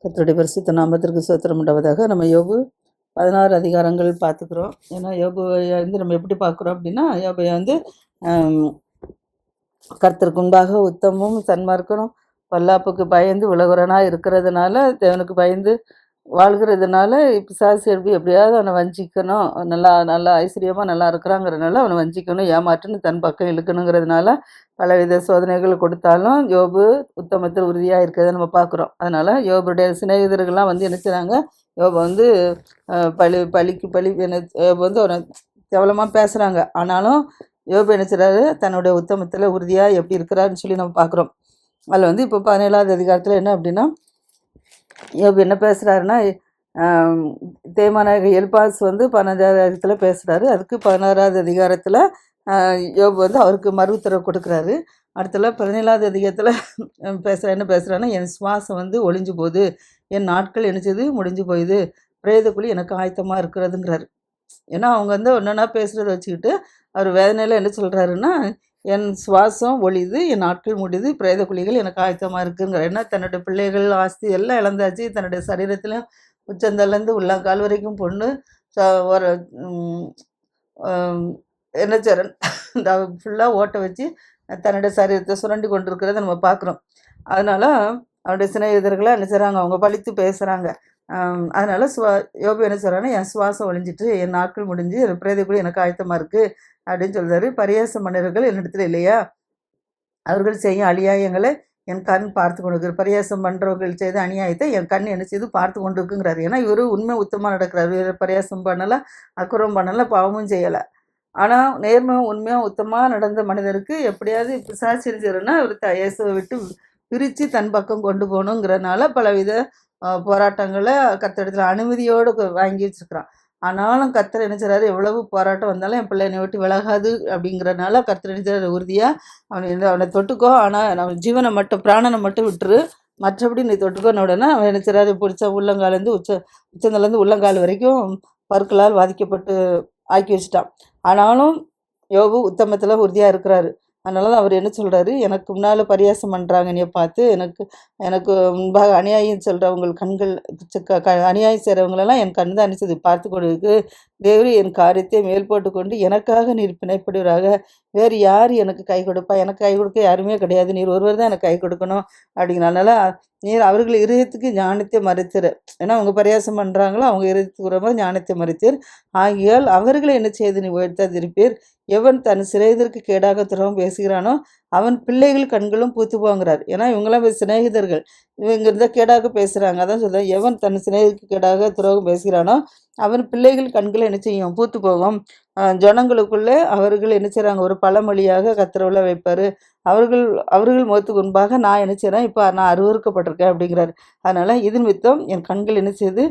கர்த்தருடைய பரிசுத்த நாமத்திற்கு ஸ்தோத்திரம் உண்டாவதாக. நம்ம யோபு 16 அதிகாரங்கள் பார்த்துக்கிறோம். ஏன்னா யோபுவை வந்து நம்ம எப்படி பார்க்குறோம் அப்படின்னா, யோபை வந்து ஆம், கர்த்தருக்கு முன்பாக உத்தமும் சன்மார்க்கனும் பொல்லாப்புக்கு பயந்து உலகுறனாக இருக்கிறதுனால, தேவனுக்கு பயந்து வாழ்கிறதுனால, பிசாசு எப்படியாவது அவனை வஞ்சிக்கணும், நல்லா நல்லா ஐஸ்வர்யமாக நல்லா இருக்கிறாங்கிறதுனால அவனை வஞ்சிக்கணும், ஏமாற்றணும், தன் பக்கம் இழுக்கணுங்கிறதுனால பலவித சோதனைகள் கொடுத்தாலும் யோபு உத்தமத்தில் உறுதியாக இருக்கிறத நம்ம பார்க்குறோம். அதனால் யோபுடைய சிநேகிதர்கள்லாம் வந்து என்ன செய்கிறாங்க, யோபு வந்து பழிக்கு பழி யோபு வந்து அவனை கேவலமாக பேசுகிறாங்க. ஆனாலும் யோபு என்ன செய்கிறாரு, தன்னுடைய உத்தமத்தில் உறுதியாக எப்படி இருக்கிறாருன்னு சொல்லி நம்ம பார்க்குறோம். அதில் வந்து இப்போ 17வது அதிகாரத்தில் என்ன அப்படின்னா, யோபு என்ன பேசுகிறாருன்னா, தேமானாக எல்பாஸ் வந்து 15வது அதிகாரத்தில் பேசுகிறாரு. அதுக்கு 16வது அதிகாரத்தில் யோபு வந்து அவருக்கு மறு உத்தரவு கொடுக்குறாரு. அடுத்தல 17வது அதிகாரத்தில் என்ன பேசுகிறாருன்னா, என் சுவாசம் வந்து ஒளிஞ்சு போகுது, என் நாட்கள் என்னச்சது முடிஞ்சு போயுது, பிரேதக்குழி எனக்கு ஆயத்தமாக இருக்கிறதுங்கிறாரு. ஏன்னா அவங்க வந்து ஒன்றா பேசுகிறத வச்சுக்கிட்டு அவர் வேதனையில் என்ன சொல்கிறாருன்னா, என் சுவாசம் ஒழிது, என் நாட்கள் முடியுது, பிரேத குழிகள் எனக்கு ஆயத்தமாக இருக்குங்கிற. ஏன்னா தன்னுடைய பிள்ளைகள் ஆஸ்தி எல்லாம் இழந்தாச்சு, தன்னுடைய சரீரத்திலும் உச்சந்தலேருந்து உள்ளங்கால் வரைக்கும் பொண்ணு ஒரு என்ன சரண் இந்த ஃபுல்லாக ஓட்ட வச்சு தன்னுடைய சரீரத்தை சுரண்டி கொண்டிருக்கிறத நம்ம பார்க்குறோம். அதனால் அவருடைய சிநேகிதர்களை என்ன செய்கிறாங்க, அவங்க பழித்து பேசுகிறாங்க. அதனால் யோபு என்ன சொல்கிறாங்கன்னா, என் சுவாசம் ஒழிஞ்சிட்டு, என் நாட்கள் முடிஞ்சு, என் பிரேதக்குழி எனக்கு ஆயத்தமாக இருக்குது அப்படின்னு சொல்கிறாரு. பரியாசம் மன்னர்கள் என்னிடத்துல இல்லையா, அவர்கள் செய்யும் அநியாயங்களை என் கண் பார்த்து கொண்டு இருக்கு. பரியாசம் பண்ணுறவர்கள் செய்த அநியாயத்தை என் கண் என்ன செய்து பார்த்து கொண்டு இருக்குங்கிறாரு. ஏன்னா இவர் உண்மை உத்தமாக நடக்கிறாரு, பரியாசம் பண்ணலை, அக்குறம் பண்ணலை, பாவமும் செய்யலை. ஆனால் நேர்மையும் உண்மையாக உத்தமாக நடந்த மனிதருக்கு எப்படியாவது பிசாசு செஞ்சிருன்னா அவர் இயேசுவை விட்டு பிரித்து தன் பக்கம் கொண்டு போகணுங்கிறனால பலவித போராட்டங்களை கர்த்தரிடத்தில் அனுமதியோடு வாங்கி வச்சுருக்கிறான். ஆனாலும் கர்த்தர் என்ன செய்கிறாரு, எவ்வளவு போராட்டம் வந்தாலும் என் பிள்ளை என்னை விட்டு விலகாது அப்படிங்கிறனால கர்த்தர் என்ன செய்கிறாரு, உறுதியாக அவனை தொட்டுக்கோ, ஆனால் நம்ம ஜீவனை மட்டும் பிராணனை மட்டும் விட்டுரு, மற்றபடி நீ தொட்டுக்கோன்னு உடனே அவன் என்ன செய்கிறாரு, பிடிச்ச உள்ளங்காலேருந்து உச்சந்தலேருந்து உள்ளங்கால் வரைக்கும் பற்களால் பாதிக்கப்பட்டு ஆக்கி வச்சுட்டான். ஆனாலும் யோபு உத்தமத்தில் உறுதியாக இருக்கிறாரு. அதனால தான் அவர் என்ன சொல்கிறாரு, எனக்கு முன்னால் பரியாசம் பண்ணுறாங்க என்னைய பார்த்து, எனக்கு முன்பாக அநியாயம் சொல்கிறவங்க கண்கள் அநியாயம் செய்கிறவங்களெல்லாம் என் கண் தான் அனுப்பிச்சது பார்த்து கொடுக்கு. தேவரே என் காரியத்தை மேல் போட்டு கொண்டு எனக்காக நீர் பிணைப்படுவராக. வேறு யார் எனக்கு கை கொடுப்பா, எனக்கு கை கொடுக்க யாருமே கிடையாது, நீர் ஒருவர் தான் எனக்கு கை கொடுக்கணும் அப்படிங்கிறனால நீர் அவர்கள் இருதயத்துக்கு ஞானத்தை மறைத்திரு. ஏன்னா அவங்க பரியாசம் பண்ணுறாங்களோ அவங்க இருதயத்துக்கு ரொம்ப ஞானத்தை மறைத்தீர். ஆகியால் அவர்களை என்ன செய்து நீ உயர்த்தாதிருப்பீர். எவன் தன் சிநேகிதருக்கு கேடாக துரோகம் பேசுகிறானோ அவன் பிள்ளைகள் கண்களும் பூத்து போங்கிறார். ஏன்னா இவங்களாம் சிநேகிதர்கள், இவங்க இருந்தால் கேடாக பேசுகிறாங்க. அதான் சொல்கிறேன், எவன் தன் சிநேகிதருக்கு கேடாக துரோகம் பேசுகிறானோ அவன் பிள்ளைகள் கண்களை என்ன செய்யும், பூத்து போகும். ஜனங்களுக்குள்ளே அவர்கள் என்ன செய்கிறாங்க, ஒரு பழமொழியாக கத்திரவுல வைப்பார். அவர்கள் முகத்துக்கு முன்பாக நான் என்ன செய்கிறேன், இப்போ நான் அருவறுக்கப்பட்டிருக்கேன் அப்படிங்கிறாரு. அதனால் இது நிமித்தம் என் கண்கள் என்ன செய்யுது,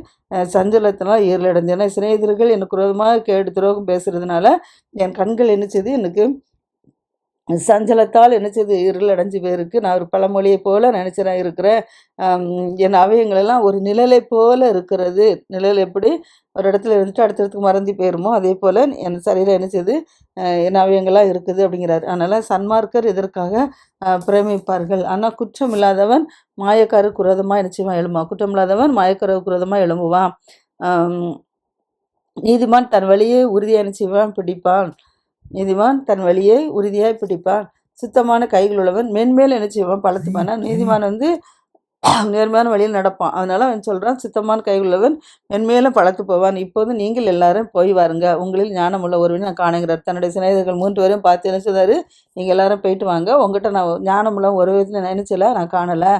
சஞ்சலத்தினால் ஈரலடைஞ்சு. ஏன்னா சிநேகிதர்கள் எனக்கு விரோதமாக கேடு துரோகம் பேசுகிறதுனால என் கண்கள் என்ன செய்யுது, எனக்கு சஞ்சலத்தால் என்ன செய்து இருள் அடைஞ்சு போயிருக்கு. நான் ஒரு பழமொழியை போல நினச்சிதான் இருக்கிறேன். என் அவயங்களெல்லாம் ஒரு நிழலை போல இருக்கிறது. நிழல் எப்படி ஒரு இடத்துல இருந்துட்டு அடுத்த இடத்துக்கு மறந்து போயிருமோ அதே போல் என் சரீரம் என்ன செய்யுது, என் அவயங்களாக இருக்குது அப்படிங்கிறாரு. அதனால் சன்மார்க்கர் இதற்காக பிரமிப்பார்கள். ஆனால் குற்றம் இல்லாதவன் மாயக்காரருக்கு விரோதமாக நிச்சயமாக எழும்புவான். குற்றம் இல்லாதவன் மாயக்காரருக்கு விரோதமாக எழும்புவான். நீதிமான் தன் வழியை உறுதியாக நிச்சயமாக பிடிப்பான். நீதிமான் தன் வழியை உறுதியாய் பிடிப்பான். சுத்தமான கைகள் உள்ளவன் மென்மேல் என்ன செய்வான், பலத்துப்பான. நீதிமான் வந்து நேர்மையான வழியில் நடப்பான். அதனால அவன் சொல்கிறான், சுத்தமான கைகள் உள்ளவன் மென்மேலும் பலத்து போவான். இப்போது நீங்கள் எல்லாரும் போய் வாருங்க, உங்களில் ஞானம் உள்ள ஒருவனை நான் காணுங்கிறார். தன்னுடைய சிநேகிதர்கள் 3 பேரையும் பார்த்து என்ன செய்தாரு, நீங்கள் எல்லாரும் போயிட்டு வாங்க, உங்கள்கிட்ட நான் ஞானம் உள்ள ஒரு விதத்தில் நினைச்சல, நான் காணலை.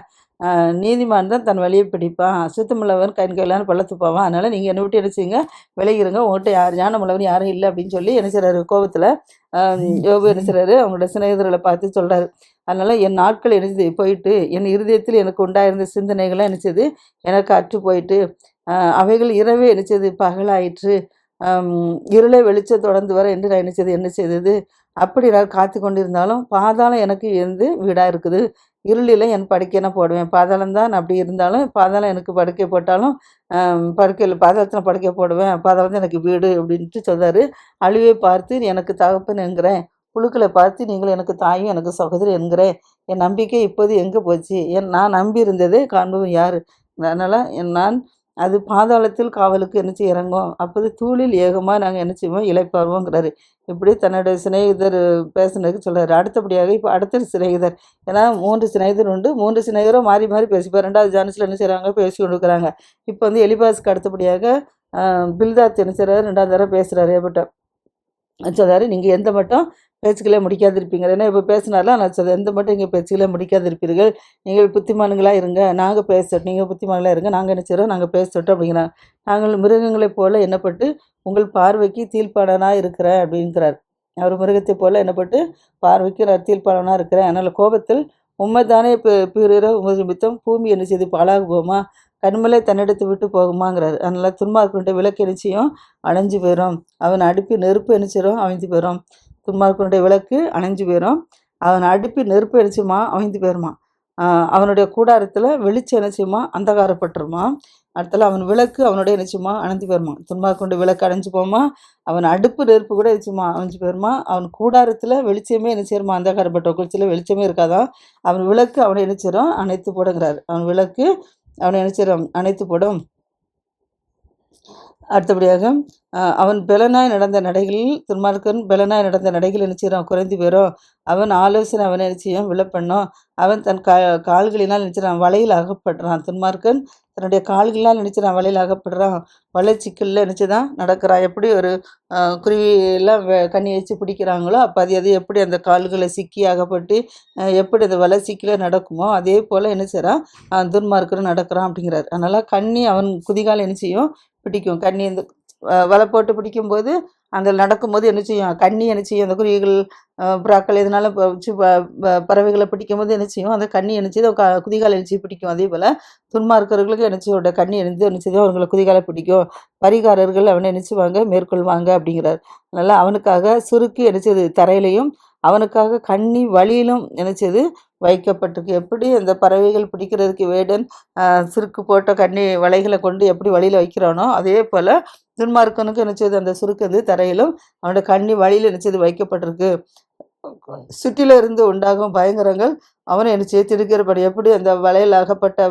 நீதிமான் தான் தன் வழியை பிடிப்பான். சுத்தமுள்ளவன் கண்கையிலான பள்ளத்து போவான். அதனால் நீங்கள் என்னை விட்டு என்ன செய்யுங்க, விலகிருங்க, உங்கள்கிட்ட ஞானமுள்ளவன் யாரும் இல்லை அப்படின்னு சொல்லி என்ன செய்கிறாரு, கோபத்தில் யோபு என்ன செய்கிறாரு, அவங்களோட சிநேகிதர்களை பார்த்து சொல்கிறாரு. அதனால் என் நாட்கள் என்ன போயிட்டு, என் இருதயத்தில் எனக்கு உண்டாயிருந்த சிந்தனைகள்லாம் என்ன செய்யுது, எனக்கு அற்று போயிட்டு, அவைகள் இரவே என்ன செய்யுது பகலாயிற்று, இருளை வெளிச்சம் தொடர்ந்து வர என்று நான் என்ன செய்தது. அப்படி நான் காத்து கொண்டிருந்தாலும் பாதாளம் எனக்கு இருந்து வீடாக இருக்குது. இருளில் என் படுக்கை நான் போடுவேன். பாதாளம் தான் அப்படி இருந்தாலும் பாதாளம் எனக்கு படுக்கை போட்டாலும் படுக்கையில் பாதாளத்தில் படுக்கை போடுவேன். பாதாளம் தான் எனக்கு வீடு அப்படின்ட்டு சொல்கிறாரு. அழிவை பார்த்து எனக்கு தகப்பன் என்கிறேன், புழுக்களை பார்த்து நீங்கள் எனக்கு தாயும் எனக்கு சகோதரி என்கிறேன். என் நம்பிக்கை இப்போது எங்கே போச்சு, நான் நம்பி இருந்ததே காண்பவன் யார். அதனால் நான் அது பாதாளத்தில் காவலுக்கு என்ன செய்ய இறங்கும், அப்போது தூளில் ஏகமாக நாங்கள் என்ன செய்வோம் இளைப்பாறுவோங்கிறாரு. இப்படி தன்னுடைய சிநேகிதர் பேசுனதுக்கு சொல்கிறாரு. அடுத்தபடியாக இப்போ அடுத்த சிநேகிதர், ஏன்னா 3 சிநேகிதர் உண்டு, 3 சிநேகிதரும் மாறி மாறி பேசிப்பார். 2வது ஜானஸில் என்ன செய்கிறாங்க, பேசி கொண்டு இருக்கிறாங்க. இப்போ வந்து எலிபாஸுக்கு அடுத்தபடியாக பில்தாத் என்ன செய்கிறாரு, 2வது தடவை பேசுகிறாரு. ஏற்பட்ட சொல்கிறாரு, நீங்கள் எந்த மட்டும் பேச்சுக்களே முடிக்காதிருப்பீங்க. ஏன்னா இப்போ பேசினார்ல, நான் சொல்ல எந்த மட்டும் இங்கே பேச்சுக்களே முடிக்காதிருப்பீர்கள், நீங்கள் புத்திமான்களாக இருங்க, நாங்கள் பேசட்டும், நீங்கள் புத்திமான்களாக இருங்க, நாங்கள் என்ன செய்கிறோம், நாங்கள் பேசட்டும் அப்படிங்கிறாங்க. நாங்கள் மிருகங்களைப் போல எண்ணப்பட்டு உங்கள் பார்வைக்கு தீர்ப்பாளனாக இருக்கிறேன் அப்படிங்கிறார். அவர் மிருகத்தை போல எண்ணப்பட்டு பார்வைக்கு நான் தீர்ப்பாளனாக இருக்கிறேன். அதனால் கோபத்தில் உண்மை தானே பீறுகிற உமது நிமித்தம் பூமி என்ன செய்து பாழாக போகுமா, கண்மலை தன்னிடத்தை விட்டு போகுமாங்கிறாரு. அதனால் துன்மார்க்கனுடைய விளக்கு நிச்சயம் அணைஞ்சு போயிடும், அவன் அடுப்பி நெருப்பு நினைச்சிடும் அவிழ்ந்து போயிடும். துன்மார்க்கனுடைய விளக்கு அணைஞ்சு போயிடும், அவன் அடுப்பி நெருப்பு நினைச்சுமா அவிழ்ந்து போயிருமா. அவனுடைய கூடாரத்தில் வெளிச்சம் நினைச்சுமா அந்தகாரப்பட்டுருமா. அடுத்தல அவன் விளக்கு அவனுடைய நிச்சயமா அணைஞ்சு போயிருமா. துன்மார்க்கனுடைய விளக்கு அணைஞ்சு போமா, அவன் அடுப்பு நெருப்பு கூட நிச்சயமா அணைஞ்சு போயிருமா. அவன் கூடாரத்தில் வெளிச்சமே நினைச்சிருமா அந்தகாரப்பட்ட குளிச்சில் வெளிச்சமே இருக்காதான். அவன் விளக்கு அவனை நினைச்சிடும் அணைத்து போடுங்கிறார். அவன் விளக்கு அவனை நினைச்சிடும் அணைத்து போடும். அடுத்தபடியாக அவன் பெலனாய் நடந்த நடைகளில் துன்மார்க்கன் பெலனாய் நடந்த நடைகள் நினைச்சிடும் குறைந்து போயிடும். அவன் ஆலோசனை அவனை நிச்சயம் விழப்பண்ணும். அவன் தன் கால்களினால் நினைச்சிடான் வலையில் அகப்படுறான். துன்மார்க்கன் தன்னுடைய கால்களால் நினைச்சிடான் வலையில் அகப்படுறான். வலை சிக்கலில் நினச்சிதான் நடக்கிறான். எப்படி ஒரு குருவியெல்லாம் கண்ணி வச்சு பிடிக்கிறாங்களோ அப்போ அது எப்படி அந்த கால்களை சிக்கி அகப்பட்டு எப்படி அந்த வலை சிக்கில நடக்குமோ அதே போல் என்ன செய்கிறான் துன்மார்க்கன் நடக்கிறான் அப்படிங்கிறார். அதனால் கண்ணி அவன் குதிகால் என்ன செய்யும் பிடிக்கும். கண்ணி இந்த வலை போட்டு பிடிக்கும்போது அந்த நடக்கும்போது என்ன செய்யும், கண்ணி என்ன செய்யும், அந்த குருவிகள் புறாக்கள் இதனால வச்சு பறவைகளை பிடிக்கும்போது என்ன செய்யும், அந்த கண்ணி என்ன செய்யும் குதிகாலை எழுச்சி பிடிக்கும். அதே போல் துன்மார்க்கர்களுக்கு என்ன செய்யோட கண்ணி எழுந்து என்ன செய்யும் அவங்களை குதிகாலை பிடிக்கும். பரிகாரர்கள் அவனை நினைச்சுவாங்க மேற்கொள்வாங்க அப்படிங்கிறார். அதனால் அவனுக்காக சுருக்கு நினைச்சது தரையிலையும் அவனுக்காக கண்ணி வழியிலும் நினைச்சது வைக்கப்பட்டிருக்கு. எப்படி அந்த பறவைகள் பிடிக்கிறதுக்கு வேடன் சுருக்கு போட்ட கண்ணி வலைகளை கொண்டு எப்படி வழியில் வைக்கிறானோ அதே போல் துன்மார்க்கனுக்கு நினைச்சது அந்த சுருக்கு வந்து தரையிலும் அவனோட கண்ணி வழியில் நினைச்சது வைக்கப்பட்டிருக்கு. சுற்றில இருந்து உண்டாகும் பயங்கரங்கள் அவனை நினைச்சு திருக்கிறபடி எப்படி அந்த வலையில் அகப்பட்ட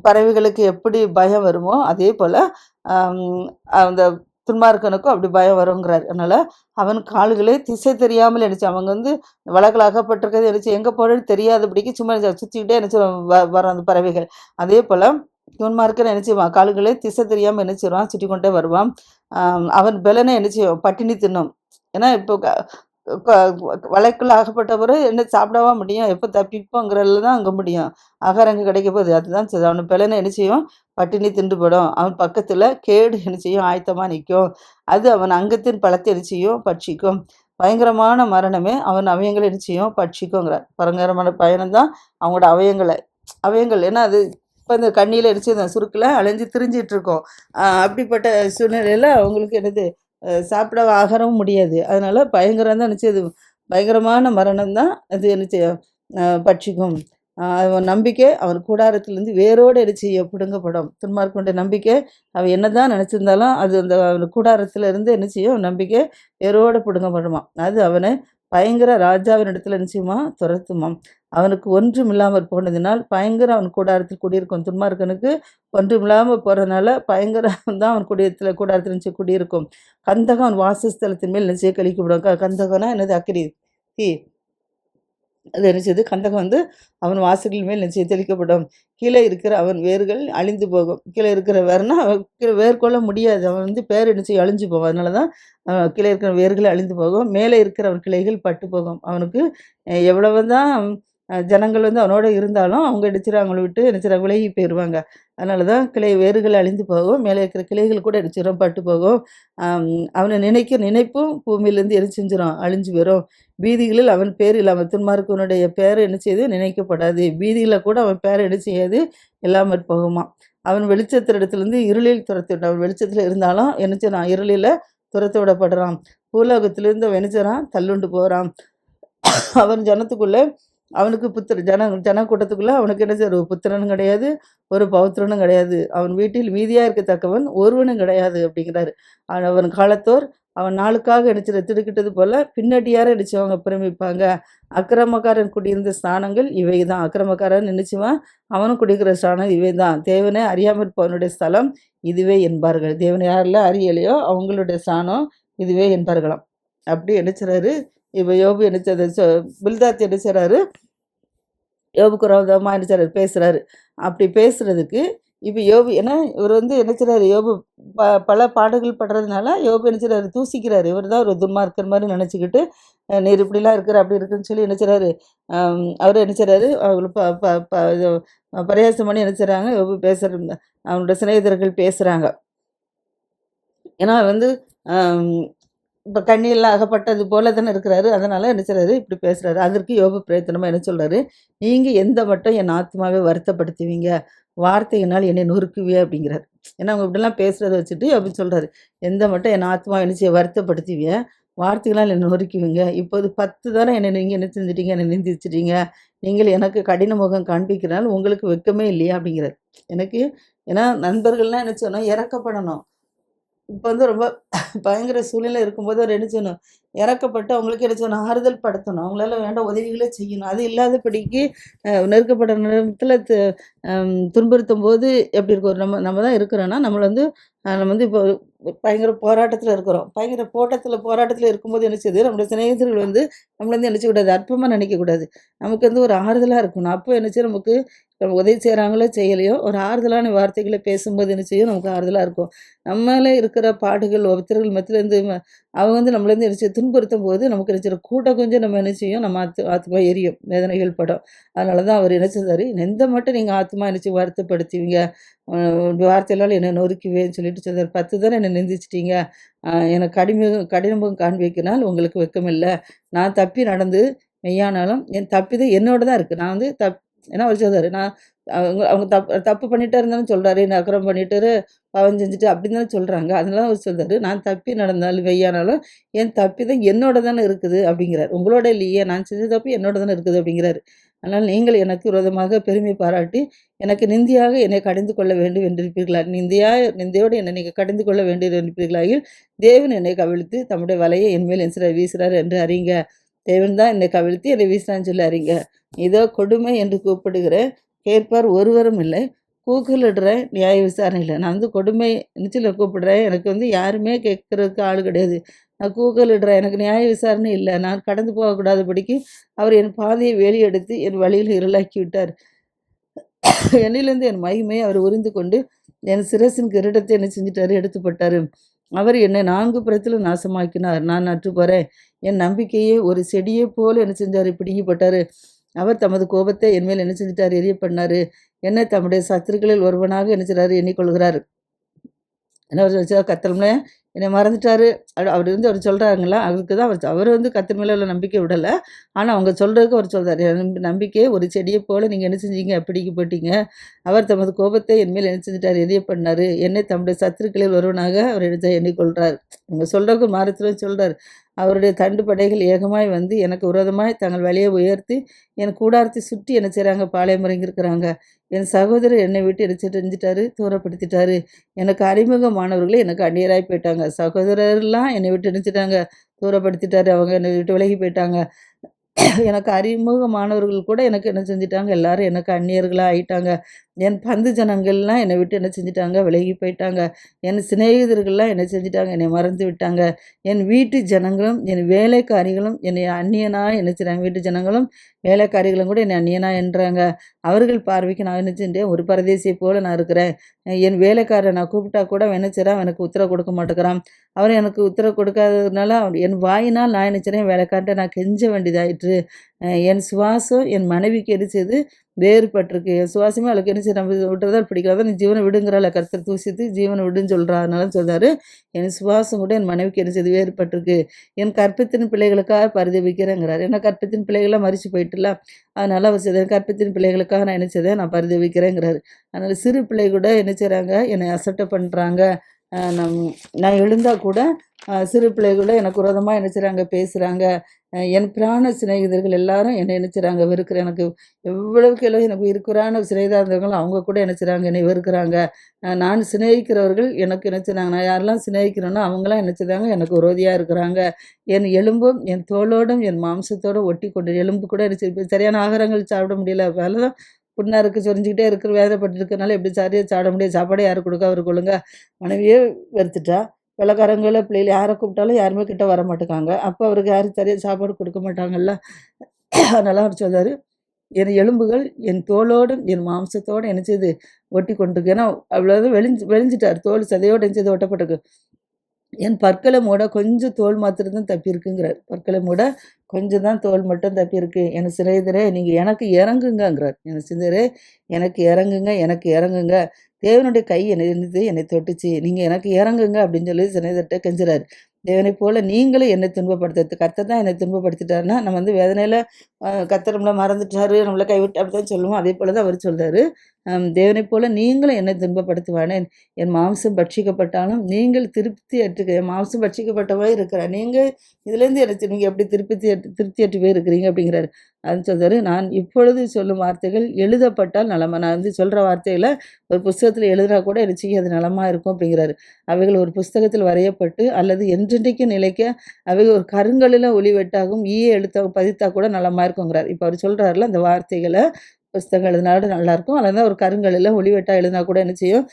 பறவைகளுக்கு எப்படி பயம் வருமோ அதே போல் அந்த துன்மார்க்கனுக்கும் அப்படி பயம் வருங்கிறார். அதனால் அவன் கால்களே திசை தெரியாமல் நினச்சி அவங்க வந்து வழக்கில் அகப்பட்டிருக்கிறது நினச்சி எங்கே போகிறது தெரியாதபடிக்கு சும்மா சுற்றிக்கிட்டே நினச்சி வரும் அந்த பறவைகள். அதே போல் துன்மார்க்கன் நினச்சிவான் கால்களே திசை தெரியாமல் நினச்சிடுவான், சுற்றி கொண்டே வருவான். அவன் பெலனை நினச்சிவான் பட்டினி தின்னும். ஏன்னா இப்போ வழக்கில் ஆகப்பட்ட பிறகு என்ன சாப்பிடவா முடியும், எப்போ தப்பிப்போங்கிறதுல தான் அங்கே முடியும். ஆகாரம் அங்கே கிடைக்க போகுது, அதுதான் சரி. அவனை பிள்ளைனை என்ன செய்யும் பட்டினி திண்டுபடும். அவன் பக்கத்தில் கேடு என்ன செய்யும் ஆயத்தமாக நிற்கும். அது அவன் அங்கத்தின் பழத்தை என்ன செய்யும் பட்சிக்கும். பயங்கரமான மரணமே அவன் அவயங்களை என்ன செய்யும் பட்சிக்குங்கிறார். பயங்கரமான பயணம்தான் அவங்களோட அவயங்கள் ஏன்னா அது இப்போ இந்த கண்ணியில் அடிச்சு அந்த சுருக்கில் அலைஞ்சு திரிஞ்சிட்டு இருக்கோம். அப்படிப்பட்ட சூழ்நிலையில் அவங்களுக்கு என்னது சாப்பிட ஆகாரவும் முடியாது. அதனால் பயங்கரம் தான் நினச்சது பயங்கரமான மரணம் தான் அது என்ன செய்ய பட்சிக்கும். அவன் நம்பிக்கை அவன் கூடாரத்திலேருந்து வேரோடு எரிச்சி பிடுங்கப்படும். துன்மார்க்கனுடைய நம்பிக்கை அவன் என்ன தான் நினச்சிருந்தாலும் அது அந்த கூடாரத்தில் இருந்து என்ன செய்யும் நம்பிக்கை வேரோடு பிடுங்கப்படுமா. அது அவனை பயங்கர ராஜாவின் இடத்துல நிச்சயமா துரத்துமாம். அவனுக்கு ஒன்றும் இல்லாமல் போனதினால் பயங்கரம் அவன் கூடாரத்தில் குடியிருக்கும். துன்மார்க்கனுக்கு ஒன்றும் இல்லாமல் போகிறதுனால பயங்கரம் தான் அவன் கூடாரத்தில் நிச்சயம் குடியிருக்கும். கந்தகம் அவன் வாசஸ்தலத்தின் மேல் நிச்சயம் கழிக்கப்படும். கந்தகம்னா என்னது அக்கினி தீ. அது நினைச்சது கந்தகம் வந்து அவன் வாசல்கள் மேல் நிச்சயம் தெளிக்கப்படும். கீழே இருக்கிற அவன் வேர்கள் அழிந்து போகும். கீழே இருக்கிற வேர்னா அவன் கீழே வேர்கொள்ள முடியாது. அவன் வந்து பேர் நிச்சயம் அழிஞ்சு போகும். அதனால தான் கீழே இருக்கிற வேர்கள் அழிந்து போகும். மேலே இருக்கிற அவன் கிளைகள் பட்டு போகும். அவனுக்கு எவ்வளவு தான் ஜனங்கள் வந்து அவனோட இருந்தாலும் அவங்க அவங்கள விட்டு நினைச்சிடாங்க விலகி போயிடுவாங்க. அதனால தான் வேர்கள் அழிந்து போகும். மேலே இருக்கிற கிளைகள் கூட எரிச்சிடும் பட்டு போகும். அவனை நினைப்பும் பூமியிலேருந்து எரிச்சிஞ்சிடும் அழிஞ்சு வரும். வீதிகளில் அவன் பேர் இல்லாமல் துன்மார்க்கனுடைய பேர் என்ன செய்யுது நினைக்கப்படாது. வீதியில் கூட அவன் பேர் என்ன செய்யாது இல்லாமல் போகுமா. அவன் வெளிச்சத்திடத்துலேருந்து இருளில் துரத்தி விட்டான். அவன் வெளிச்சத்தில் இருந்தாலும் என்ன செய்யறான் இருளில் துரத்தி விடப்படுறான். பூலோகத்திலேருந்து அவன் என்ன செய்றான் தள்ளுண்டு போகிறான். அவன் ஜனத்துக்குள்ளே அவனுக்கு ஜன கூட்டத்துக்குள்ளே அவனுக்கு என்ன செய்ய ஒரு புத்திரனும் கிடையாது, ஒரு பௌத்திரனும் கிடையாது. அவன் வீட்டில் மீதியாக இருக்கத்தக்கவன் ஒருவனும் கிடையாது அப்படிங்கிறாரு. அவன் காலத்தோர் அவன் நாளுக்காக நினைச்சத திடுக்கிட்டது போல பின்னடியார நினைச்சவங்க பிரமிப்பாங்க. அக்கிரமக்காரன் குடியிருந்த ஸ்தானங்கள் இவை தான். அக்கிரமக்காரன் நினைச்சுவான், அவனும் குடிக்கிற ஸ்தானம் இவை தான். தேவனே அறியாமற் போனவனுடைய ஸ்தலம் இதுவே என்பார்கள். தேவனை யாரெல்லாம் அறியலையோ அவங்களுடைய ஸ்தானம் இதுவே என்பார்களாம். அப்படி நினைச்சுறாரு. இப்போ யோபு நினைச்சதை பில்தாத் என்ன செய்றாரு, யோபுக்கு விரோதமாக என்ன செய்றாரு, பேசுகிறாரு. அப்படி பேசுகிறதுக்கு இப்போ யோபு ஏன்னா இவர் வந்து என்ன செய்றாரு, யோபு பல பாடுகள் படுறதுனால யோபு என்ன செய்றாரு, தூசிக்கிறாரு. இவர் தான் ஒரு துன்மார்க்கர் மாதிரி நினச்சிக்கிட்டு நீர் இப்படிலாம் இருக்கிற அப்படி இருக்குன்னு சொல்லி என்ன செய்றாரு, அவர் என்ன செய்றாரு, அவங்கள ப ப ப இது பரியாசம் பண்ணி என்ன செய்கிறாங்க, யோபு பேசுகிற அவனோட சிநேகிதர்கள் பேசுகிறாங்க. ஏன்னா வந்து இப்போ கண்ணியில் அகப்பட்டது போல தானே இருக்கிறாரு. அதனால் என்ன செய்றாரு, இப்படி பேசுகிறாரு. அதற்கு யோபு பிரயத்தனமாக என்ன சொல்றாரு, நீங்கள் எந்த மட்டும் என் ஆத்மாவை வருத்தப்படுத்துவீங்க, வார்த்தையினால் என்னை நொறுக்குவிய அப்படிங்கிறார். ஏன்னா அவங்க இப்படிலாம் பேசுகிறத வச்சுட்டு யோபு சொல்கிறாரு, எந்த மட்டும் என் ஆத்மா என்ன செய்ய வருத்தப்படுத்துவிய, வார்த்தைகளால் என்னை நொறுக்குவீங்க. இப்போது 10 தடவை என்னை நீங்கள் என்ன செஞ்சிட்டீங்க, என்னை நிந்திச்சிட்டீங்க. நீங்கள் எனக்கு கடின முகம் காண்பிக்கிறனால உங்களுக்கு வெட்கமே இல்லையா அப்படிங்கிறார். எனக்கு ஏன்னா நண்பர்கள்லாம் என்ன சொன்னோம், இறக்கப்படணும். இப்போ வந்து ரொம்ப பயங்கர சூழ்நிலை இருக்கும்போது அவர் என்ன செய்யணும், இறக்கப்பட்டு அவங்களுக்கு என்ன செய்யணும், ஆறுதல் படுத்தணும். அவங்களால வேண்ட உதவிகளே செய்யணும். அது இல்லாதபடிக்கு நெருக்கப்படுற நேரத்தில் துன்புறுத்தும்போது எப்படி இருக்கும், நம்ம நம்ம தான் இருக்கிறோன்னா நம்மளை வந்து நம்ம வந்து இப்போ பயங்கர போராட்டத்தில் இருக்கிறோம். பயங்கர போராட்டத்தில் இருக்கும்போது என்ன செய்யுது, நம்முடைய சிநேகிதர்கள் வந்து நம்மள வந்து என்ன செய்யக்கூடாது, அற்பமாக நினைக்கக்கூடாது. நமக்கு வந்து ஒரு ஆறுதலாக இருக்கணும். அப்போ என்ன செய்யும், நமக்கு நம்ம உதவி செய்கிறாங்களோ செய்யலையோ ஒரு ஆறுதலான வார்த்தைகளை பேசும்போது என்ன செய்யும், நமக்கு ஆறுதலாக இருக்கும். நம்மளே இருக்கிற பாடுகள் ஒருத்தர்கள் மத்தியிலேருந்து அவங்க வந்து நம்மளேருந்து என்ன செய்யும், துன்புறுத்தும் போது நமக்கு என்ன செய்யும், கூட்ட கொஞ்சம் நம்ம என்ன செய்யும், நம்ம ஆத்மா எரியும், வேதனைகள் படும். அதனால தான் அவர் என்ன செய்தார், எந்த மட்டும் நீங்கள் ஆத்மா என்ன செய்ய வருத்தப்படுத்துவீங்க, வார்த்தையிலால் என்னை நொறுக்குவேன்னு சொல்லிட்டு சொன்னார். 10 தானே என்னை நிந்திச்சிட்டீங்க, எனக்கு கடினமும் காண்பிக்கினால் உங்களுக்கு வெட்கமில்லை. நான் தப்பி நடந்து மெய்யானாலும் என் தப்பிதம் என்னோட தான் இருக்குது. நான் வந்து ஏன்னா அவர் சொல்றாரு, நான் அவங்க அவங்க தப்பு பண்ணிட்டே இருந்தாலும் சொல்கிறாரு, என்ன அக்கிரமம் பண்ணிட்டு பாவம் செஞ்சுட்டு அப்படின்னு தானே சொல்கிறாங்க. அதனால அவர் சொல்றாரு, நான் தப்பி நடந்தாலும் வெய்யானாலும் என் தப்பிதம் என்னோட தானே இருக்குது அப்படிங்கிறார். உங்களோட இல்லையே, நான் செஞ்ச தப்பு என்னோட தானே இருக்குது அப்படிங்கிறாரு. அதனால் நீங்கள் எனக்கு விரோதமாக பெருமை பாராட்டி எனக்கு நிந்தியாக என்னை கடிந்து கொள்ள வேண்டும் என்றிருப்பீர்களா, நிந்தையோடு என்னை நீங்கள் கடிந்து கொள்ள வேண்டியிருப்பீர்களாகில் தேவன் என்னை கவிழ்த்து தம்முடைய வலையை என்மேல் என் வீசுகிறார் என்று அறிங்க. தேவன் தான் என்னை கவிழ்த்து என்னை வீசினான்னு சொல்லி அறிங்க. இதோ கொடுமை என்று கூப்பிடுகிறேன், கேட்பார் ஒருவரும் இல்லை. கூக்குலிடுறேன், நியாய விசாரணை இல்லை. நான் வந்து கொடுமை நிச்சயில் கூப்பிடுறேன், எனக்கு வந்து யாருமே கேட்குறதுக்கு ஆள் கிடையாது. நான் கூக்குலிடுறேன், எனக்கு நியாய விசாரணை இல்லை. நான் கடந்து போகக்கூடாதபடிக்கு அவர் என் பாதையை வேலியெடுத்து என் வழியில் இருளாக்கி விட்டார். என்னிலிருந்து என் மகிமையை அவர் உறிந்து கொண்டு என் சிரசின் கிரீடத்தை என்ன செஞ்சிட்டாரு, எடுத்து போட்டார். அவர் என்னை 4 புறத்திலும் நாசமாக்கினார். நான் நற்று போகிறேன். என் நம்பிக்கையே ஒரு செடியை போல் என்ன செஞ்சார், பிடுங்கி போட்டார். அவர் தமது கோபத்தை என்மேல் என்ன செஞ்சிட்டார், எரிய பண்ணார். என்னை தம்முடைய சத்துருக்களில் ஒருவனாக என்ன செய்றாரு, எண்ணிக்கொள்கிறார். என்ன வச்சா கத்தல் என்னை மறந்துட்டாரு. அவர் வந்து அவர் சொல்கிறாங்களா, அவருக்கு தான் அவர் வந்து கத்தர் மேலே உள்ள நம்பிக்கை விடலை. ஆனால் அவங்க சொல்கிறதுக்கு அவர் சொல்கிறார், என் நம்பிக்கையை ஒரு செடியை போல் நீங்கள் என்ன செஞ்சீங்க, பிடிக்கி போட்டீங்க. அவர் தமது கோபத்தை என்மேல் என்ன செஞ்சிட்டார், எரிய பண்ணார். என்னை தம்முடைய சத்துருக்களில் ஒருவனாக அவர் எடுத்த எண்ணிக்கொள்கிறார். இவங்க சொல்கிறதுக்கு மாறத்தில் சொல்கிறார். அவருடைய தண்டு படைகள் ஏகமாய் வந்து எனக்கு விரோதமாய் தங்கள் வழியை உயர்த்தி என் கூடாரத்தை சுற்றி என்ன செய்கிறாங்க, பாளையம் இறங்கியிருக்கிறாங்க. என் சகோதரர் என்னை விட்டு என்ன செஞ்சிட்டாரு, தூரப்படுத்திட்டாரு. எனக்கு அறிமுகமானவர்களே எனக்கு அந்நியராய் போயிட்டாங்க. சகோதரர்லாம் என்னை விட்டு நினச்சிட்டாங்க, தூரப்படுத்திட்டாரு. அவங்க என்னை விட்டு விலகி போயிட்டாங்க. எனக்கு அறிமுகமானவர்கள் கூட எனக்கு என்ன செஞ்சிட்டாங்க, எல்லாரும் எனக்கு அந்நியர்களாக ஆயிட்டாங்க. என் பந்து ஜனங்கள்லாம் என்னை விட்டு என்ன செஞ்சிட்டாங்க, விலகி போயிட்டாங்க. என் சிநேகிதர்கள்லாம் என்ன செஞ்சிட்டாங்க, என்னை மறந்து விட்டாங்க. என் வீட்டு ஜனங்களும் என் வேலைக்காரிகளும் என்னை அந்நியனாக என்ன செய்கிறாங்க, வீட்டு ஜனங்களும் வேலைக்காரிகளும் கூட என்னை அந்நியனாக என்றாங்க. அவர்கள் பார்வைக்கு நான் என்ன செஞ்சேன், ஒரு பரதேசியை போல் நான் இருக்கிறேன். என் வேலைக்காரரை நான் கூப்பிட்டா கூட அவன் என்ன செய்கிறான், எனக்கு உத்தரவு கொடுக்க மாட்டேங்கிறான். அவன் எனக்கு உத்தரவு கொடுக்காததுனால என் வாயினால் நான் என்ன செய்கிறேன், வேலைக்காரன்ட்ட நான் கெஞ்ச வேண்டியதாயிற்று. என் சுவாசம் என் மனைவிக்கு என்ன செய்து வேறுபட்டிருக்கு. என் சுவாசமே அவளுக்கு என்ன செய்ய, நம்ம விட்டுறதா பிடிக்காத, நீ ஜீவனை விடுங்கிறாள், கர்த்தர் தூசித்து ஜீவனை விடுன்னு சொல்கிறா. அதனால சொல்கிறாரு, என் சுவாசம் கூட என் மனைவிக்கு என்ன செய்து வேறுபட்டிருக்கு. என் கற்பத்தின் பிள்ளைகளுக்காக பரிதவிக்கிறேங்கிறார். ஏன்னா கற்பத்தின் பிள்ளைகளாக மறித்து போயிட்டுலாம். அதனால் அவர் செய்தேன், கற்பத்தின் பிள்ளைகளுக்காக நான் என்ன செய்தேன், நான் பரிதவிக்கிறேங்கிறாரு. அதனால் சிறு பிள்ளை கூட என்ன செய்கிறாங்க, என்னை அசட்டை பண்ணுறாங்க. நம் நான் எழுந்தா கூட சிறு பிள்ளைகள எனக்கு விரோதமா என்ன செய்றாங்க பேசுறாங்க. என் பிராண சிநேகிதர்கள் எல்லாரும் என்ன என்ன செய்றாங்க எனக்கு எவ்வளவுக்கு எவ்வளோ எனக்கு உயிருக்குறான சிநேகிதா இருந்தவங்களும் அவங்க கூட என்ன செய்றாங்க என்னை வெறுக்கிறாங்க. நான் சிநேகிக்கிறவர்கள் எனக்கு என்ன செய்றாங்க நான் யாரெல்லாம் சிநேகிக்கிறேனோ அவங்கலாம் என்ன செய்றாங்க எனக்கு விரோதியா இருக்கிறாங்க. என் எலும்பும் என் தோலோடும் என் மாம்சத்தோடும் ஒட்டிக்கொண்டு எலும்பு கூட என்ன செய்யுது சரியான ஆகாரங்கள் சாப்பிட முடியல. அதனால தான் புண்ணா இருக்கு சொரிஞ்சுக்கிட்டே இருக்கிற வேதனைப்பட்டு இருக்கனால எப்படி சரியா சாப்பிட முடியாது. சாப்பாடே யாரு கொடுக்க அவருக்கு ஒழுங்கா மனைவியே வெறுத்துட்டா. வெள்ளைக்காரங்கள பிள்ளைகள யார கூப்பிட்டாலும் யாருமே கிட்ட வர மாட்டேங்காங்க. அப்போ அவருக்கு யாரும் சரியா சாப்பாடு கொடுக்க மாட்டாங்கல்ல. அதனால அவர் சொல்றாரு, என் எலும்புகள் என் தோலோடும் என் மாம்சத்தோட என்ன செய்யுது ஒட்டி கொண்டிருக்கு. ஏன்னா அவ்வளவு வெளிஞ்சிட்டார். தோல் சதையோடு என்ன செய்து ஒட்டப்பட்டிருக்கு. என் பற்களை மூட கொஞ்சம் தோல் மாத்திரம் தான் தப்பியிருக்குங்கிறார். பற்களை மூட கொஞ்சம் தான் தோல் மட்டும் தப்பியிருக்கு. என் சிநேகிதரே நீங்கள் எனக்கு இறங்குங்கங்கிறார். என் சிநேகிதரே எனக்கு இறங்குங்க, எனக்கு இறங்குங்க. தேவனுடைய கை என்னை இருந்தது என்னை தொட்டுச்சு. நீங்கள் எனக்கு இறங்குங்க அப்படின்னு சொல்லி சிநேகிதர்கிட்ட கெஞ்சுறாரு. தேவனை போல நீங்களும் என்னை துன்பப்படுத்துறது கர்த்தர் தான் என்னை துன்பப்படுத்திட்டாருன்னா நம்ம வந்து வேதனையில் கர்த்தர் நம்மளை மறந்துட்டாரு நம்மளை கைவிட்டு அப்படி தான் சொல்லுவோம். அதே போல தான் அவர் சொல்றாரு. தேவனை போல நீங்களும் என்னை துன்பப்படுத்துவானேன். என் மாம்சம் பட்சிக்கப்பட்டாலும் நீங்கள் திருப்தியற்று என் மாம்சம் பட்சிக்கப்பட்டவாய் இருக்கிறார். நீங்கள் இதுலேருந்து எனக்கு நீங்கள் எப்படி திருப்தியற்று போய் இருக்கிறீங்க அப்படிங்கிறாரு. அது சொல்றாரு, நான் இப்பொழுது சொல்லும் வார்த்தைகள் எழுதப்பட்டால் நலமா. நான் வந்து சொல்கிற வார்த்தைகளை ஒரு புஸ்தகத்தில் எழுதுனா கூட எனக்கு அது நலமாக இருக்கும் அப்படிங்கிறாரு. அவைகள் ஒரு புஸ்தகத்தில் வரையப்பட்டு அல்லது என்றென்றைக்கும் நிலைக்க அவைகள் ஒரு கருங்கல்லில் ஒளிவெட்டாகும் ஈய எழுத்த பதித்தா கூட நலமாக இருக்குங்கிறார். இப்போ அவர் சொல்கிறாருல அந்த வார்த்தைகளை புஸ்தகம் எழுதினாலும் நல்லாயிருக்கும். அல்லது ஒரு கருங்கல்லில் ஒளிவெட்டா எழுதினா கூட என்ன செய்யும்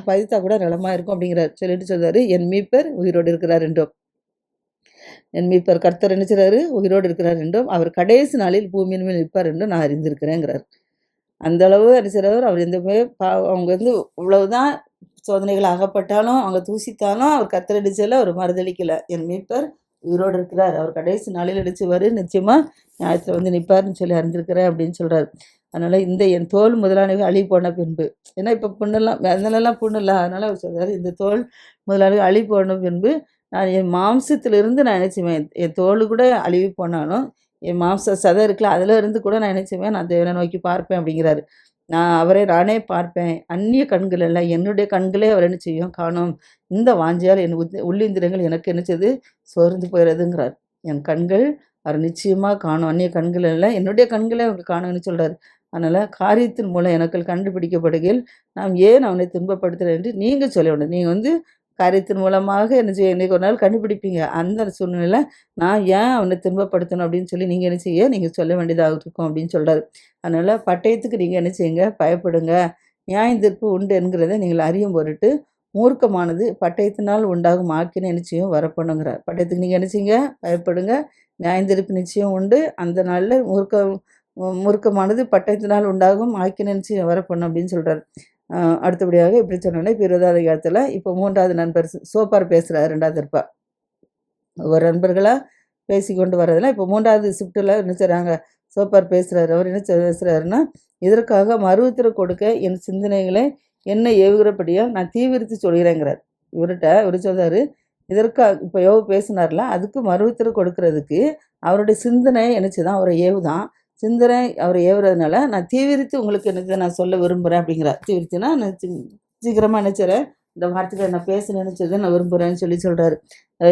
பதித்தா கூட நலமாக இருக்கும் அப்படிங்கிறார். சொல்லிட்டு சொல்றாரு, என் மீட்பர் உயிரோடு இருக்கிறார் என்றும் என் மீட்பர் கர்த்தர் என்ன செய்றாரு உயிரோடு இருக்கிறார் என்றும் அவர் கடைசி நாளில் பூமியின் மேல் நிற்பார் என்றும் நான் அறிந்திருக்கிறேங்கிறார். அந்த அளவு என்ன செய்றவர் அவர் எந்த அவங்க வந்து இவ்வளவுதான் சோதனைகள் அகப்பட்டாலும் அவங்க தூசித்தாலும் அவர் கர்த்தர் அடிச்சல அவர் மறுதளிக்கல. என் மீட்பர் உயிரோடு இருக்கிறார். அவர் கடைசி நாளில் அடிச்சுவார் நிச்சயமா ஞாயிற்றுல வந்து நிற்பார்னு சொல்லி அறிந்திருக்கிறேன் அப்படின்னு சொல்றாரு. அதனால இந்த என் தோல் முதலானவை அழி போன பின்பு, ஏன்னா இப்போ புண்ணெல்லாம் அதனாலலாம் புண்ணு இல்லை. அதனால அவர் சொல்றாரு இந்த தோல் முதலானவை அழி போன பின்பு நான் என் மாம்சத்திலிருந்து நான் நினைச்சுவேன். என் தோல் கூட அழுவி போனாலும் என் மாம்ச சதை இருக்குல்ல அதில் இருந்து கூட நான் நினைச்சுவேன் நான் தேவனை நோக்கி பார்ப்பேன் அப்படிங்கிறாரு. நான் அவரை நானே பார்ப்பேன். அந்நிய கண்கள் அல்ல என்னுடைய கண்களே அவர் என்ன செய்யும் காணும். இந்த வாஞ்சியால் என் உள்ளிந்திரங்கள் எனக்கு என்ன செய்து சோர்ந்து போயிடுறதுங்கிறார். என் கண்கள் அவர் நிச்சயமாக காணும். அந்நிய கண்கள் அல்ல என்னுடைய கண்களே அவங்க காணும்னு சொல்கிறார். அதனால் காரியத்தின் மூலம் எனக்கு கண்டுபிடிக்கப்படுகையில் நாம் ஏன் அவனை துன்பப்படுத்துகிறேன் என்று நீங்கள் சொல்ல வேண்டும். நீங்கள் வந்து காரியத்தின் மூலமாக என்ன செய்ய இன்றைக்கி ஒரு நாள் கண்டுபிடிப்பீங்க. அந்த சூழ்நிலையில் நான் ஏன் அவனை துன்பப்படுத்தணும் அப்படின்னு சொல்லி நீங்கள் என்ன செய்ய நீங்கள் சொல்ல வேண்டியதாக இருக்கும் அப்படின்னு சொல்கிறாரு. அதனால் பட்டயத்துக்கு நீங்கள் என்ன செய்யுங்க பயப்படுங்க. நியாயத்தீர்ப்பு உண்டு என்கிறத நீங்கள் அறியும் பொருட்டு மூர்க்கமானது பட்டயத்தினால் உண்டாகும் ஆக்கினை நிச்சயம் வரப்பண்ணுங்கிறார். பட்டயத்துக்கு நீங்கள் என்ன செய்யுங்க பயப்படுங்க. நியாயத்தீர்ப்பு நிச்சயம் உண்டு. அந்த நாளில் மூர்க்கமானது பட்டயத்தினால் உண்டாகும் ஆக்கினை நிச்சயம் வரப்பண்ணும் அப்படின்னு சொல்கிறார். அடுத்தபடியாக இப்படி சொன்னோன்னே இப்போ 20வது அதிகாரத்தில் இப்போ 3வது நண்பர் சோப்பார் பேசுகிறார். 2வது தரப்பா ஒரு நண்பர்களாக பேசி கொண்டு வர்றதுல இப்போ 3வது ஷிஃப்ட்டில் என்ன செய்கிறாங்க சோப்பார் பேசுகிறாரு. அவர் என்ன பேசுகிறாருன்னா, இதற்காக மறுஉத்தரவு கொடுக்க என் சிந்தனைகளை என்ன ஏவுகிறபடியால் நான் தீவிரித்து சொல்கிறேங்கிறார். இவர் சொல்கிறாரு இதற்காக இப்போ யோபு பேசினார்ல அதுக்கு மறுஉத்தரவு கொடுக்கறதுக்கு அவருடைய சிந்தனை என்னச்சுதான் அவரை ஏவுதான். சிந்தனை அவரை ஏவுறதுனால நான் தீவிரித்து உங்களுக்கு எனக்கு நான் சொல்ல விரும்புகிறேன் அப்படிங்கிறார். தீவிரித்துனா நான் சீக்கிரமாக நினச்சிறேன் இந்த வார்த்தைகளை நான் பேச நினைச்சதை நான் விரும்புகிறேன்னு சொல்கிறாரு.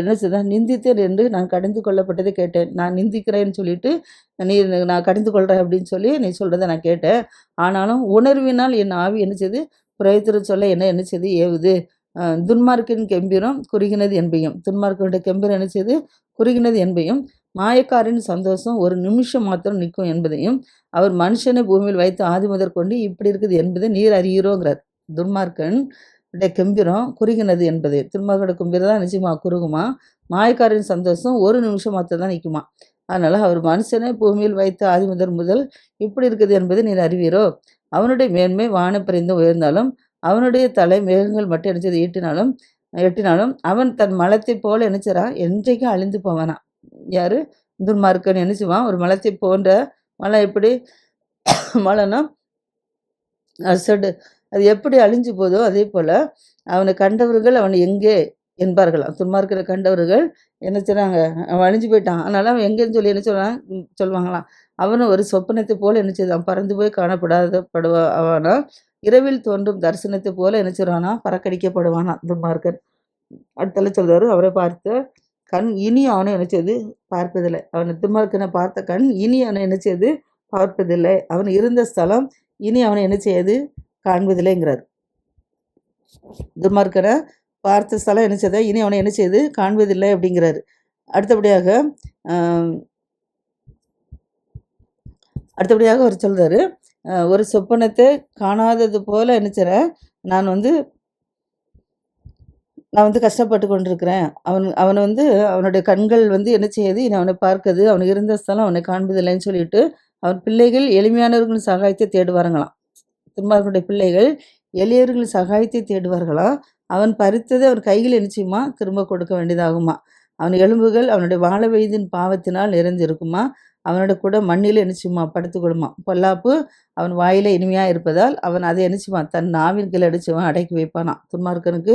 என்ன சொல்கிறேன் நிந்தித்தேன் என்று நான் கடிந்து கொள்ளப்பட்டதை கேட்டேன். நான் நிந்திக்கிறேன்னு சொல்லிட்டு நீ நான் கடிந்து கொள்கிறேன் அப்படின்னு சொல்லி நீ சொல்கிறத நான் கேட்டேன். ஆனாலும் உணர்வினால் என் ஆவி என்ன செய்து பிரயத்திர சொல்ல என்ன செய்து ஏவுது. துன்மார்க்கின் கெம்பிரம் குறுகினது என்பையும் துன்மார்க்கனுடைய கெம்பிரம் என்ன செய்து குறுகினது என்பையும் மாயக்காரின் சந்தோஷம் ஒரு நிமிஷம் மாத்திரம் நிற்கும் என்பதையும் அவர் மனுஷனை பூமியில் வைத்து ஆதி முதற்கொண்டு இப்படி இருக்குது என்பதை நீர் அறிகிறோங்கிறார். துன்மார்க்கன் கெம்பிரம் குறுகினது என்பது துன்மார்க்கோட கெம்பிரம் தான் நிச்சயமா குறுகுமா. மாயக்காரின் சந்தோஷம் ஒரு நிமிஷம் மாத்திரம் தான் நிற்குமா. அதனால் அவர் மனுஷனை பூமியில் வைத்து ஆதி முதல் இப்படி இருக்குது என்பதை நீர் அறிவீரோ. அவனுடைய மேன்மை வானப்பறிந்து உயர்ந்தாலும் அவனுடைய தலை மேகங்கள் மட்டும் நினைச்சது எட்டினாலும் அவன் தன் மலத்தை போல நினைச்சான் என்றைக்கும் அழிந்து போவானா. யாரு துன்மார்க்கன் நினைச்சுவான் ஒரு மலத்தை போன்ற மலை எப்படி மலைனா அசடு அது எப்படி அழிஞ்சு போதோ அதே போல் அவனை கண்டவர்கள் அவன் எங்கே என்பார்களாம். துன்மார்க்கரை கண்டவர்கள் என்ன செய்றாங்க அவன் அழிஞ்சு போயிட்டான் அதனால அவன் எங்கேன்னு சொல்லி என்ன சொல்லுவாங்களாம். அவனும் ஒரு சொப்பனத்தை போல் என்ன செய்தான் பறந்து போய் காணப்படாத அவனா இரவில் தோன்றும் தரிசனத்தை போல என்ன செய்றானா, பறக்கடிக்கப்படுவானா துன்மார்க்கன். அடுத்தால சொல்றாரு, அவரை பார்த்த கண் இனி அவனை என்ன செய்யுது பார்ப்பதில்லை. அவன் துன்மார்க்கனை பார்த்த கண் இனி அவனை என்ன செய்யுது பார்ப்பதில்லை. அவன் இருந்த ஸ்தலம் இனி அவனை என்ன செய்யாது காண்பதில்லைங்கிறார். துன்மார்க்கனை பார்த்த ஸ்தலம் என்ன செய்யுது இனி அவனை என்ன செய்யுது காண்பதில்லை அப்படிங்கிறாரு. அடுத்தபடியாக அவர் சொல்றாரு, ஒரு சொப்பனத்தை காணாதது போல என்ன செய்றேன், நான் வந்து கஷ்டப்பட்டு கொண்டிருக்கிறேன். அவன் அவனுடைய கண்கள் என்ன செய்யுது, இனி அவனை பார்க்குது. அவன் இருந்த ஸ்தலம் அவனை காண்பதில்லைன்னு சொல்லிட்டு, அவன் பிள்ளைகள் எளிமையானவர்களின் சகாயத்தை தேடுவாருங்களாம். துன்மார்க்கனுடைய பிள்ளைகள் எளியவர்களின் சகாயத்தை தேடுவார்களாம். அவன் பறித்ததை அவன் கையில் என்ன செய்யுமா, திரும்ப கொடுக்க வேண்டியதாகுமா. அவன் எலும்புகள் அவனுடைய வாழ வயதின் பாவத்தினால் நிறைஞ்சிருக்குமா. அவனோட கூட மண்ணில் என்ன செய்யுமா, படுத்துக்கொள்ளுமா. பொல்லாப்பு அவன் வாயில இனிமையா இருப்பதால் அவன் அதை என்ன செய்வான், தன் நாவின் கீழ் அடிச்சுவான், அடக்கி வைப்பானாம். துன்மார்க்கனுக்கு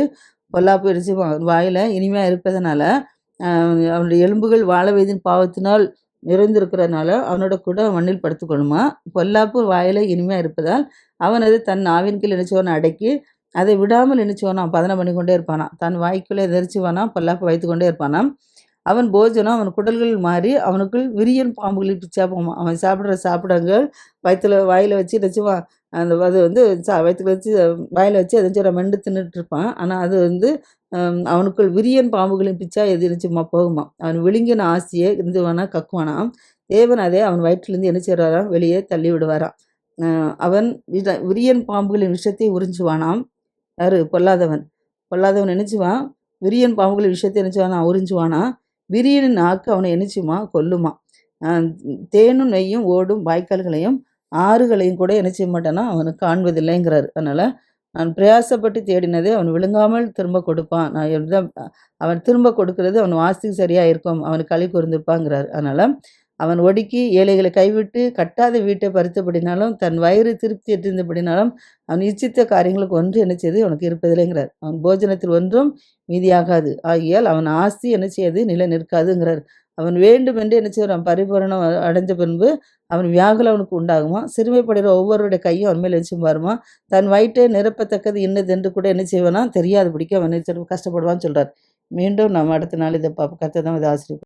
பொல்லாப்பு என்ன செய்வான், அவன் வாயில இனிமையா இருப்பதனால அவனுடைய எலும்புகள் வாழ வயதின் பாவத்தினால் நிறைந்திருக்கிறதுனால அவனோட கூட மண்ணில் படுத்துக்கொள்ளுமா. பொல்லாப்பு வாயில இனிமையா இருப்பதால் அவன் அதை தன் நாவின் கீழ் என்ன செய்வான், அடக்கி அதை விடாமல் என்ன செய்வானாம், பதனம் பண்ணி கொண்டே இருப்பானாம். தன் வாய்க்குள்ளே எதிர்ச்சுவானாம், பொல்லாப்பு வைத்து கொண்டே இருப்பானாம். அவன் போஜனம் அவன் குடல்கள் மாறி அவனுக்குள் விரியன் பாம்புகளில் பிச்சா போவான். அவன் சாப்பிட்ற சாப்பிடங்கள் வாயில் வச்சு நினச்சிவான், அந்த அது வயிற்றுல வச்சு வாயில் வச்சு அதை மெண்டு தின்னுட்டு இருப்பான். ஆனால் அது அவனுக்குள் விரியன் பாம்புகளின் பிச்சா எது நினச்சிமா போகுமா. அவன் விழுங்கின ஆசையை இருந்துவானா கக்குவானாம். தேவன் அதே அவன் வயிற்றிலேருந்து என்ன செய்கிறாராம், வெளியே தள்ளி விடுவாராம். அவன் விரியன் பாம்புகளின் விஷத்தை உறிஞ்சுவானாம். யாரு, பொல்லாதவன் நினைச்சுவான், விரியன் பாம்புகளின் விஷயத்தை நினைச்சுவானா உறிஞ்சுவானா. விரியனின் நாக்கு அவனை என்னச்சுமா கொல்லுமா. தேனும் நெய்யும் ஓடும் வாய்க்கால்களையும் ஆறுகளையும் கூட என்ன செய்ய மாட்டானா அவனுக்கு காண்பதில்லைங்கிறாரு. அதனால் நான் பிரயாசப்பட்டு தேடினதை அவன் விழுங்காமல் திரும்ப கொடுப்பான். அவன் திரும்ப கொடுக்கறது அவன் வாசிக்கு சரியாக இருக்கும், அவனுக்கு களி கூர்ந்திருப்பாங்கிறார். அதனால் அவன் ஒடுக்கி ஏழைகளை கைவிட்டு கட்டாத வீட்டை பறித்தபடினாலும் தன் வயிறு திருப்தி எட்டிருந்தபடினாலும் அவன் இச்சித்த காரியங்களுக்கு ஒன்று என்ன செய்து அவனுக்கு இருப்பதில்லைங்கிறார். அவன் போஜனத்தில் ஒன்றும் மீதியாகாது, ஆகியால் அவன் ஆஸ்தி என்ன செய்யாது நிலை நிற்காதுங்கிறார். அவன் வேண்டும் என்று என்ன செய்வான், பரிபூரணம் அடைஞ்ச பின்பு அவன் வியாகுல அவனுக்கு உண்டாகுமா. சிறுமைப்படுகிற ஒவ்வொருடைய கையும் அவன் மேல் வச்சு வருமா. தன் வயிற்றை நிரப்பத்தக்கது என்னது என்று கூட என்ன செய்வானா தெரியாது பிடிக்க அவன் கஷ்டப்படுவான்னு சொல்கிறார். மீண்டும் நம்ம அடுத்த நாள் இதை பார்ப்போம். கர்த்தர் தான் இதை ஆசிரியர்.